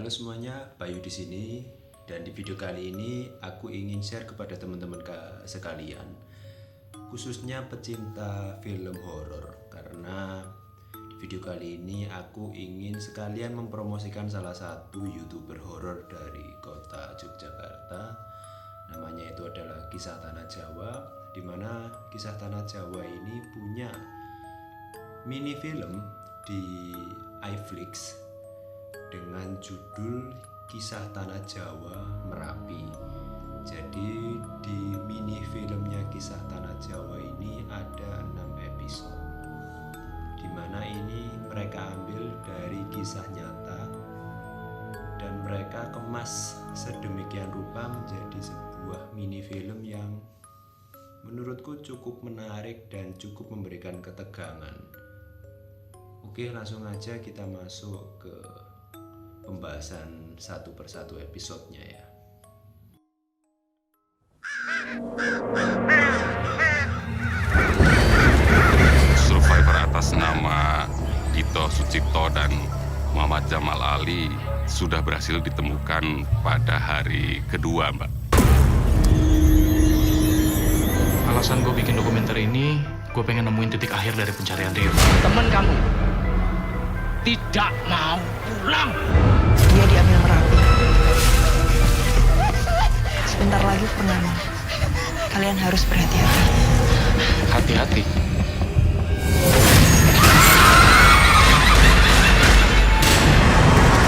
Halo semuanya, Bayu di sini. Dan di video kali ini aku ingin share kepada teman-teman sekalian, khususnya pecinta film horor, karena di video kali ini aku ingin sekalian mempromosikan salah satu YouTuber horor dari kota Yogyakarta. Namanya itu adalah Kisah Tanah Jawa, di mana Kisah Tanah Jawa ini punya mini film di iFlix dengan judul Kisah Tanah Jawa Merapi. Jadi di mini filmnya Kisah Tanah Jawa ini ada 6 episode, dimana ini mereka ambil dari kisah nyata dan mereka kemas sedemikian rupa menjadi sebuah mini film yang menurutku cukup menarik dan cukup memberikan ketegangan. Oke, langsung aja kita masuk ke pembahasan satu persatu episodenya ya. Survivor atas nama Dito Sucipto dan Muhammad Jamal Ali sudah berhasil ditemukan pada hari kedua, Mbak. Alasan gue bikin dokumenter ini, gue pengen nemuin titik akhir dari pencarian Rio. Teman kamu tidak mau pulang. Dia diambil Merapi. Sebentar lagi purnama. Kalian harus berhati-hati. Hati-hati.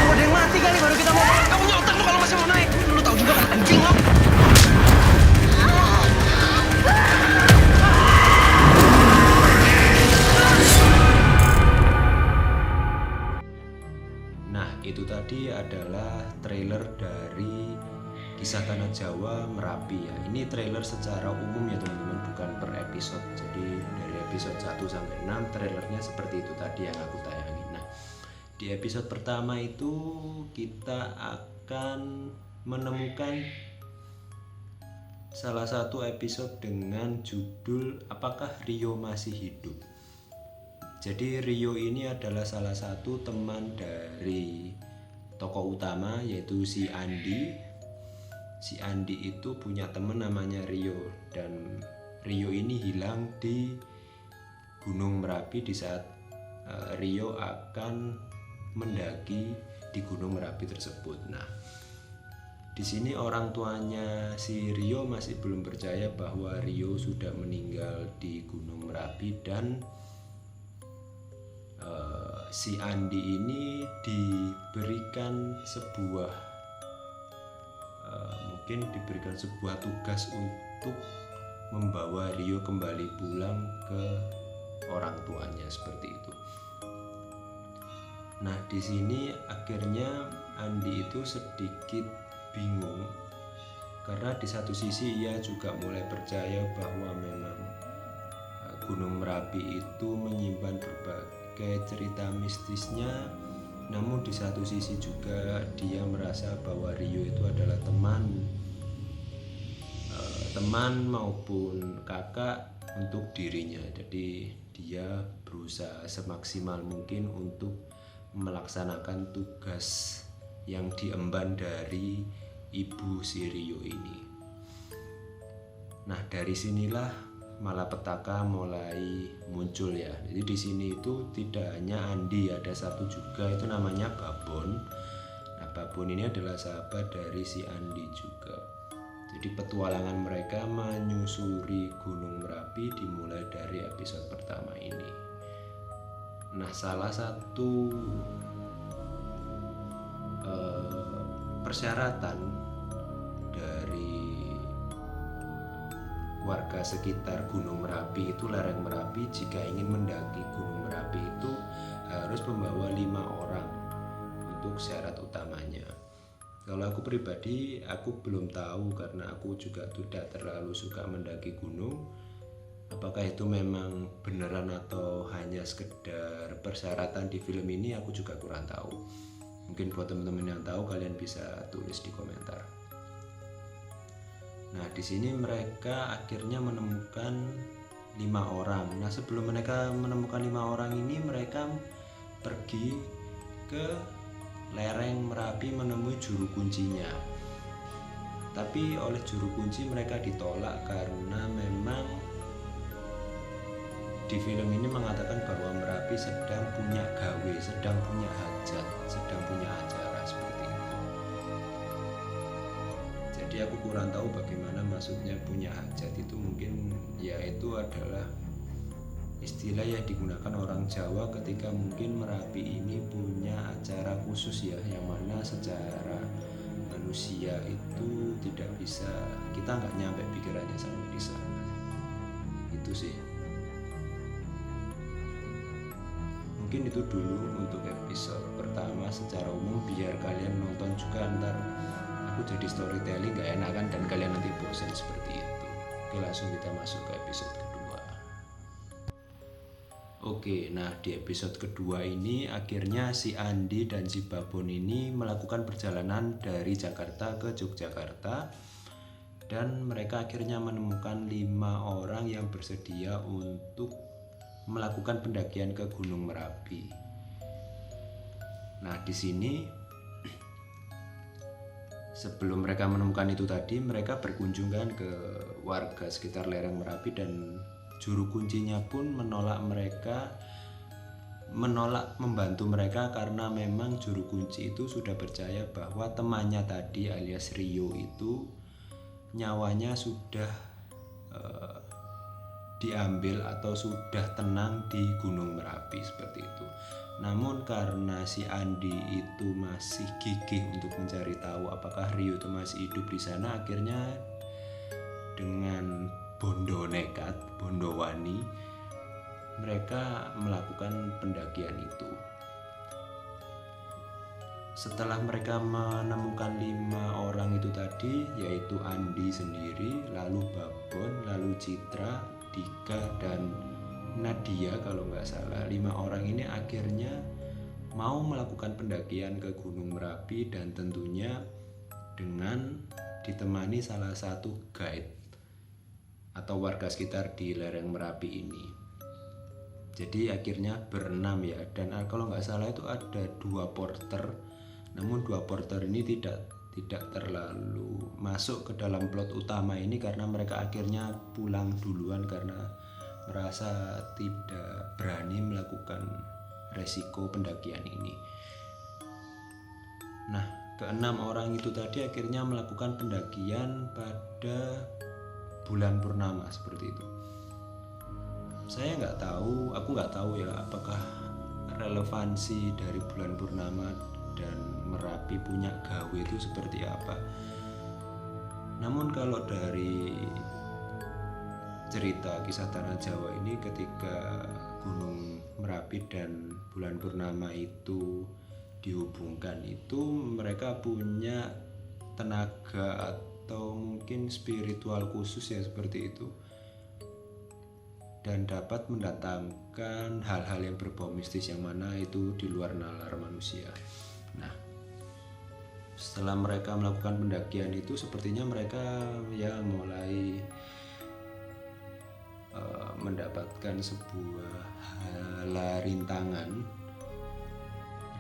Ada yang mati kali baru kita mau. Kamu nyotek lu kalau masih mau naik. Lu tahu juga kan anjing lo. Nah, itu tadi adalah trailer dari Kisah Tanah Jawa Merapi ya. Ini trailer secara umum ya teman-teman, bukan per episode. Jadi dari episode 1 sampai 6 trailernya seperti itu tadi yang aku tayangin. Nah, di episode pertama itu kita akan menemukan salah satu episode dengan judul Apakah Rio Masih Hidup. Jadi Rio ini adalah salah satu teman dari tokoh utama, yaitu si Andi. Si Andi itu punya teman namanya Rio, dan Rio ini hilang di Gunung Merapi di saat Rio akan mendaki di Gunung Merapi tersebut. Nah, di sini orang tuanya si Rio masih belum percaya bahwa Rio sudah meninggal di Gunung Merapi, dan si Andi ini diberikan sebuah tugas untuk membawa Rio kembali pulang ke orang tuanya seperti itu. Nah, di sini akhirnya Andi itu sedikit bingung karena di satu sisi ia juga mulai percaya bahwa memang Gunung Merapi itu menyimpan berbagai cerita mistisnya, namun di satu sisi juga dia merasa bahwa Rio itu adalah teman maupun kakak untuk dirinya. Jadi dia berusaha semaksimal mungkin untuk melaksanakan tugas yang diemban dari ibu si Rio ini. Nah, dari sinilah malapetaka mulai muncul ya. Jadi di sini itu tidak hanya Andi, ada satu juga itu namanya Babon. Nah, Babon ini adalah sahabat dari si Andi juga. Jadi petualangan mereka menyusuri Gunung Merapi dimulai dari episode pertama ini. Nah, salah satu persyaratan dari warga sekitar Gunung Merapi itu, lereng Merapi, jika ingin mendaki Gunung Merapi itu harus membawa 5 orang untuk syarat utamanya. Kalau aku pribadi, aku belum tahu karena aku juga tidak terlalu suka mendaki gunung. Apakah itu memang beneran atau hanya sekedar persyaratan di film ini, aku juga kurang tahu. Mungkin buat teman-teman yang tahu, kalian bisa tulis di komentar. Nah, di sini mereka akhirnya menemukan 5 orang. Nah, sebelum mereka menemukan 5 orang ini, mereka pergi ke lereng Merapi menemui juru kuncinya. Tapi oleh juru kunci mereka ditolak karena memang di film ini mengatakan bahwa Merapi sedang punya gawe, sedang punya hajat, sedang punya acara seperti itu. Jadi aku kurang tahu bagaimana maksudnya punya hajat itu, mungkin ya itu adalah istilah yang digunakan orang Jawa ketika mungkin Merapi ini punya acara khusus ya, yang mana secara manusia itu tidak bisa, kita nggak nyampe pikirannya sampai di sana. Itu sih. Mungkin itu dulu untuk episode pertama secara umum, biar kalian nonton juga, ntar aku jadi storytelling gak enakan dan kalian nanti bosan seperti itu. Oke, langsung kita masuk ke episode kedua. Oke, nah di episode kedua ini akhirnya si Andi dan si Babon ini melakukan perjalanan dari Jakarta ke Yogyakarta, dan mereka akhirnya menemukan 5 orang yang bersedia untuk melakukan pendakian ke Gunung Merapi. Nah, di sini sebelum mereka menemukan itu tadi, mereka berkunjung kan ke warga sekitar lereng Merapi, dan juru kuncinya pun menolak membantu mereka karena memang juru kunci itu sudah percaya bahwa temannya tadi alias Rio itu nyawanya sudah diambil atau sudah tenang di Gunung Merapi seperti itu. Namun karena si Andi itu masih gigih untuk mencari tahu apakah Rio itu masih hidup di sana, akhirnya dengan bondo nekat, bondo wani, mereka melakukan pendakian itu. Setelah mereka menemukan 5 orang itu tadi, yaitu Andi sendiri, lalu Babon, lalu Citra, Dika, dan Nadia kalau nggak salah, 5 orang ini akhirnya mau melakukan pendakian ke Gunung Merapi, dan tentunya dengan ditemani salah satu guide atau warga sekitar di lereng Merapi ini. Jadi akhirnya berenam ya, dan kalau nggak salah itu ada 2 porter, namun 2 porter ini tidak terlalu masuk ke dalam plot utama ini karena mereka akhirnya pulang duluan karena merasa tidak berani melakukan resiko pendakian ini. Nah, ke-6 orang itu tadi akhirnya melakukan pendakian pada bulan purnama seperti itu. Saya nggak tahu, aku nggak tahu ya apakah relevansi dari bulan purnama dan Merapi punya gawe itu seperti apa. Namun kalau dari cerita kisah tanah Jawa ini, ketika Gunung Merapi dan bulan purnama itu dihubungkan, itu mereka punya tenaga atau mungkin spiritual khusus ya seperti itu, dan dapat mendatangkan hal-hal yang berbau mistis yang mana itu di luar nalar manusia. Nah, setelah mereka melakukan pendakian itu, sepertinya mereka ya mulai mendapatkan sebuah rintangan.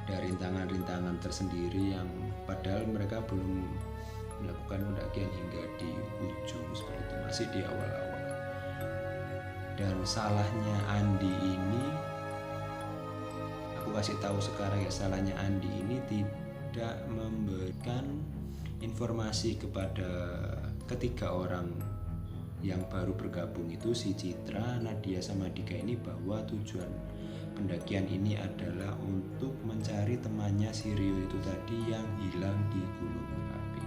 Ada rintangan-rintangan tersendiri yang padahal mereka belum melakukan pendakian hingga di ujung seperti itu, masih di awal-awal. Dan salahnya Andi ini, aku kasih tahu sekarang ya, salahnya Andi ini tidak memberikan informasi kepada ketiga orang yang baru bergabung itu, si Citra, Nadia, sama Dika ini, bahwa tujuan pendakian ini adalah untuk mencari temannya si Rio itu tadi yang hilang di Gunung Merapi.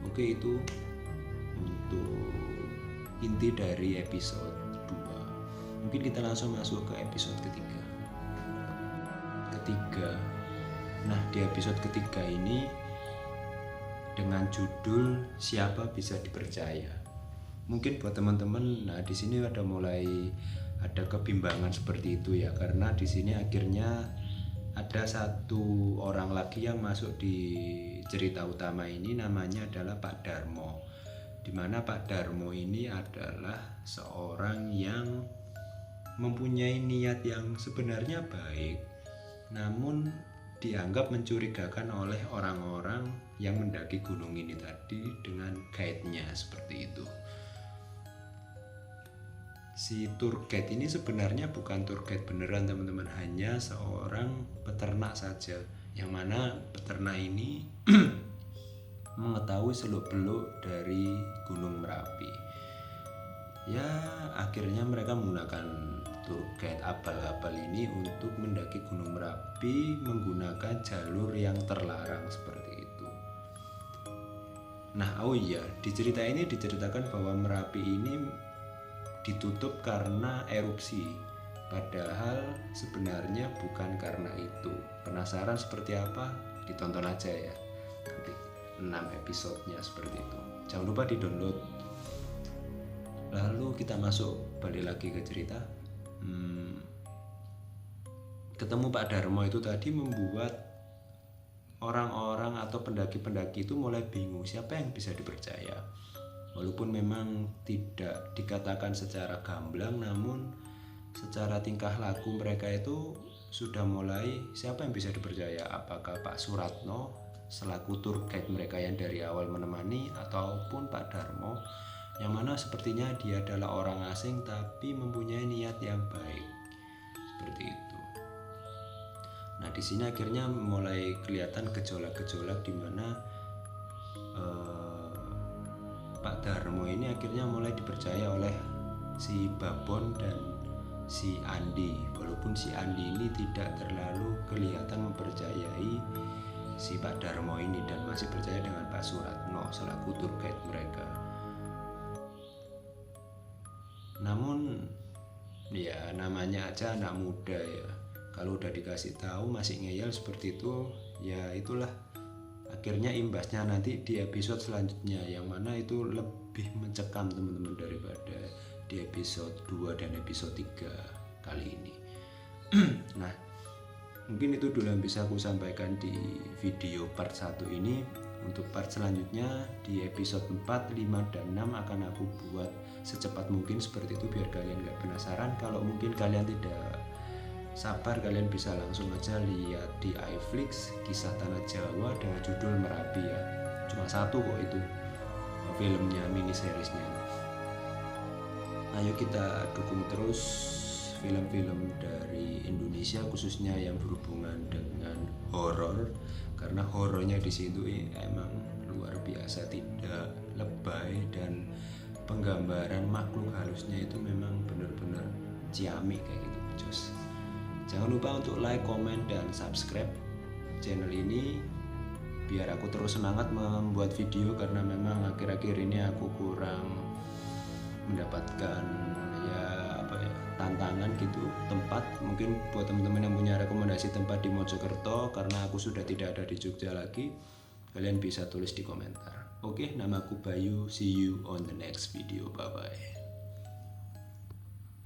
Oke, itu untuk inti dari episode 2. Mungkin kita langsung masuk ke episode ketiga. Nah, di episode ketiga ini dengan judul Siapa Bisa Dipercaya. Mungkin buat teman-teman, nah di sini ada kebimbangan seperti itu ya, karena di sini akhirnya ada satu orang lagi yang masuk di cerita utama ini, namanya adalah Pak Darmo. Dimana Pak Darmo ini adalah seorang yang mempunyai niat yang sebenarnya baik, namun dianggap mencurigakan oleh orang-orang yang mendaki gunung ini tadi dengan guide-nya seperti itu. Si tour guide ini sebenarnya bukan tour guide beneran teman-teman, hanya seorang peternak saja, yang mana peternak ini mengetahui seluk-beluk dari Gunung Merapi. Ya akhirnya mereka menggunakan tour guide abal-abal ini untuk mendaki Gunung Merapi menggunakan jalur yang terlarang seperti itu. Nah oh iya, di cerita ini diceritakan bahwa Merapi ini ditutup karena erupsi, padahal sebenarnya bukan karena itu. Penasaran seperti apa? Ditonton aja ya, nanti 6 episodenya seperti itu. Jangan lupa di download. Lalu kita masuk, balik lagi ke cerita. Ketemu Pak Darmo itu tadi membuat orang-orang atau pendaki-pendaki itu mulai bingung siapa yang bisa dipercaya. Walaupun memang tidak dikatakan secara gamblang, namun secara tingkah laku mereka itu sudah mulai siapa yang bisa dipercaya. Apakah Pak Suratno selaku tour guide mereka yang dari awal menemani, ataupun Pak Darmo yang mana sepertinya dia adalah orang asing tapi mempunyai niat yang baik seperti itu. Nah di sini akhirnya mulai kelihatan gejolak-gejolak di mana Pak Darmo ini akhirnya mulai dipercaya oleh si Babon dan si Andi, walaupun si Andi ini tidak terlalu kelihatan mempercayai si Pak Darmo ini dan masih percaya dengan Pak Suratno selaku tour guide mereka. Namun ya namanya aja anak muda ya, kalau udah dikasih tahu masih ngeyel seperti itu, ya itulah akhirnya imbasnya nanti di episode selanjutnya, yang mana itu lebih mencekam teman-teman daripada di episode 2 dan episode 3 kali ini. Nah mungkin itu dulu yang bisa aku sampaikan di video part 1 ini. Untuk part selanjutnya di episode 4, 5, dan 6 akan aku buat secepat mungkin seperti itu biar kalian gak penasaran. Kalau mungkin kalian tidak sabar, kalian bisa langsung aja lihat di iFlix Kisah Tanah Jawa dengan judul Merapi ya. Cuma 1 kok itu filmnya, mini seriesnya. Ayo kita dukung terus film-film dari Indonesia khususnya yang berhubungan dengan horor, karena horornya di situ emang luar biasa, tidak lebay, dan penggambaran makhluk halusnya itu memang benar-benar ciamik kayak gitu becus. Jangan lupa untuk like, comment, dan subscribe channel ini biar aku terus semangat membuat video, karena memang akhir-akhir ini aku kurang mendapatkan tantangan gitu tempat. Mungkin buat teman-teman yang punya rekomendasi tempat di Mojokerto, karena aku sudah tidak ada di Jogja lagi, kalian bisa tulis di komentar. Oke, namaku Bayu, see you on the next video, bye bye.